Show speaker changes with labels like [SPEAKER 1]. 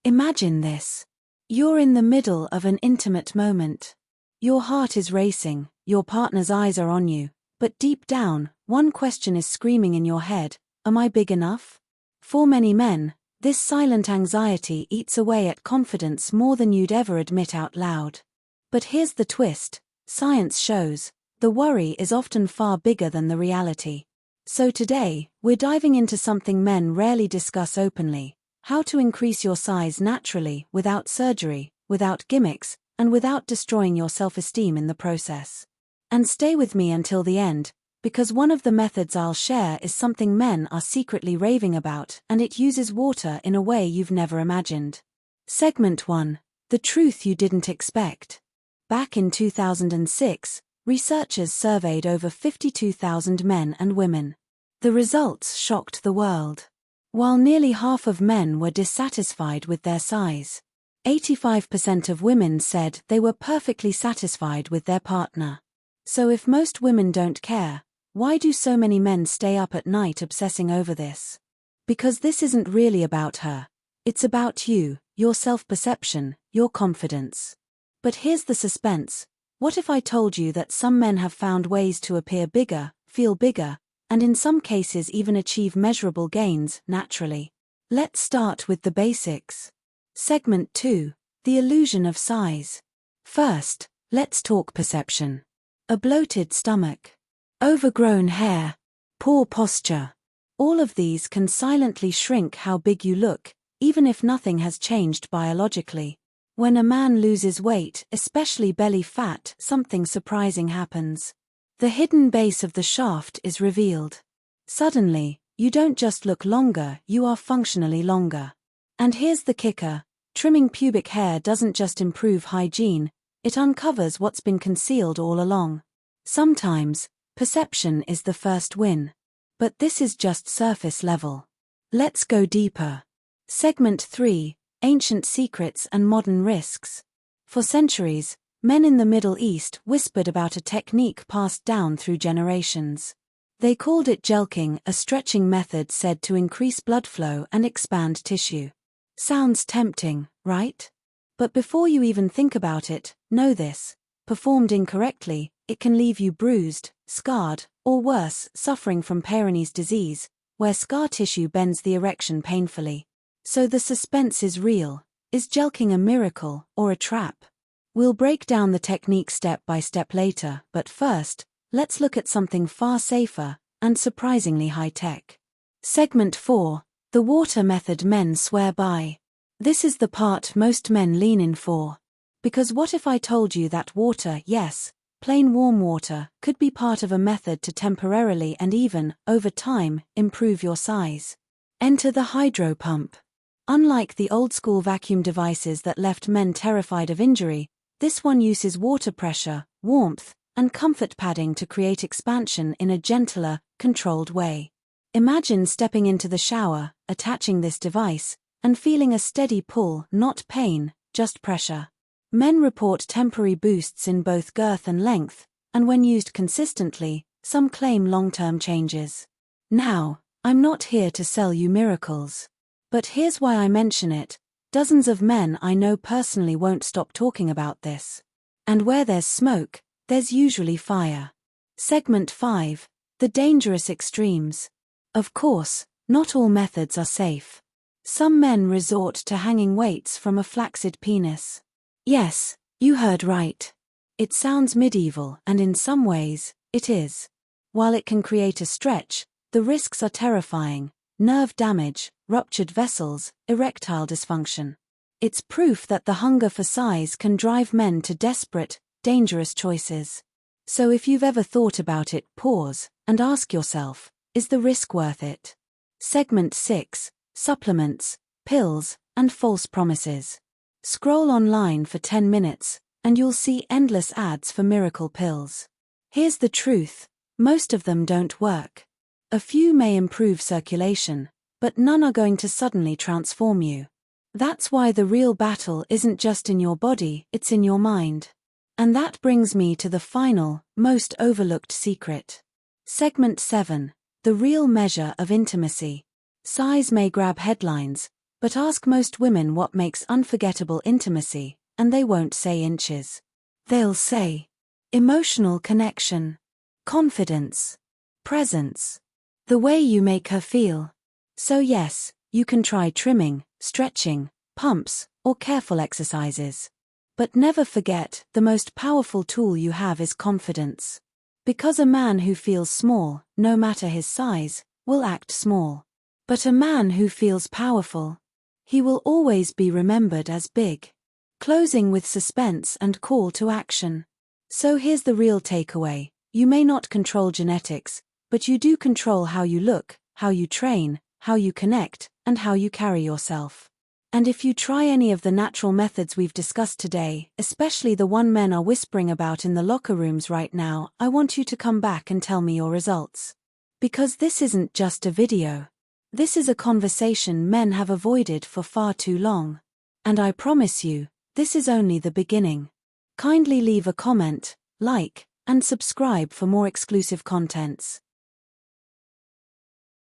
[SPEAKER 1] Imagine this. You're in the middle of an intimate moment. Your heart is racing, your partner's eyes are on you, but deep down, one question is screaming in your head: am I big enough? For many men, this silent anxiety eats away at confidence more than you'd ever admit out loud. But here's the twist: science shows the worry is often far bigger than the reality. So today, we're diving into something men rarely discuss openly: how to increase your size naturally, without surgery, without gimmicks, and without destroying your self-esteem in the process. And stay with me until the end, because one of the methods I'll share is something men are secretly raving about, and it uses water in a way you've never imagined. Segment 1: The Truth You Didn't Expect. Back in 2006, researchers surveyed over 52,000 men and women. The results shocked the world. While nearly half of men were dissatisfied with their size, 85% of women said they were perfectly satisfied with their partner. So if most women don't care, why do so many men stay up at night obsessing over this? Because this isn't really about her. It's about you, your self-perception, your confidence. But here's the suspense: what if I told you that some men have found ways to appear bigger, feel bigger, and in some cases even achieve measurable gains naturally? Let's start with the basics. Segment 2: The Illusion of Size. First, let's talk perception. A bloated stomach, overgrown hair, poor posture. All of these can silently shrink how big you look, even if nothing has changed biologically. When a man loses weight, especially belly fat, something surprising happens. The hidden base of the shaft is revealed. Suddenly, you don't just look longer, you are functionally longer. And here's the kicker: trimming pubic hair doesn't just improve hygiene, it uncovers what's been concealed all along. Sometimes, perception is the first win. But this is just surface level. Let's go deeper. Segment 3: Ancient Secrets and Modern Risks. For centuries, men in the Middle East whispered about a technique passed down through generations. They called it jelqing, a stretching method said to increase blood flow and expand tissue. Sounds tempting, right? But before you even think about it, know this: performed incorrectly, it can leave you bruised, scarred, or worse, suffering from Peyronie's disease, where scar tissue bends the erection painfully. So the suspense is real. Is jelqing a miracle, or a trap? We'll break down the technique step by step later, but first, let's look at something far safer, and surprisingly high-tech. Segment 4: The water method men swear by. This is the part most men lean in for. Because what if I told you that water, yes, plain warm water, could be part of a method to temporarily and even, over time, improve your size? Enter the hydro pump. Unlike the old-school vacuum devices that left men terrified of injury, this one uses water pressure, warmth, and comfort padding to create expansion in a gentler, controlled way. Imagine stepping into the shower, attaching this device, and feeling a steady pull, not pain, just pressure. Men report temporary boosts in both girth and length, and when used consistently, some claim long-term changes. Now, I'm not here to sell you miracles. But here's why I mention it: dozens of men I know personally won't stop talking about this. And where there's smoke, there's usually fire. Segment 5: The Dangerous Extremes. Of course, not all methods are safe. Some men resort to hanging weights from a flaccid penis. Yes, you heard right. It sounds medieval, and in some ways, it is. While it can create a stretch, the risks are terrifying: nerve damage, ruptured vessels, erectile dysfunction. It's proof that the hunger for size can drive men to desperate, dangerous choices. So if you've ever thought about it, pause and ask yourself, is the risk worth it? Segment 6: Supplements, Pills, and False Promises. Scroll online for 10 minutes, and you'll see endless ads for miracle pills. Here's the truth: most of them don't work. A few may improve circulation, but none are going to suddenly transform you. That's why the real battle isn't just in your body, it's in your mind. And that brings me to the final, most overlooked secret. Segment 7: The Real Measure of Intimacy. Size may grab headlines, But ask most women what makes unforgettable intimacy, and they won't say inches. They'll say emotional connection, confidence, presence, the way you make her feel. So yes, you can try trimming, stretching, pumps, or careful exercises. But never forget, the most powerful tool you have is confidence. Because a man who feels small, no matter his size, will act small. But a man who feels powerful, he will always be remembered as big. Closing with suspense and call to action. So here's the real takeaway. You may not control genetics, but you do control how you look, how you train, how you connect, and how you carry yourself. And if you try any of the natural methods we've discussed today, especially the one men are whispering about in the locker rooms right now, I want you to come back and tell me your results. Because this isn't just a video. This is a conversation men have avoided for far too long. And I promise you, this is only the beginning. Kindly leave a comment, like, and subscribe for more exclusive contents.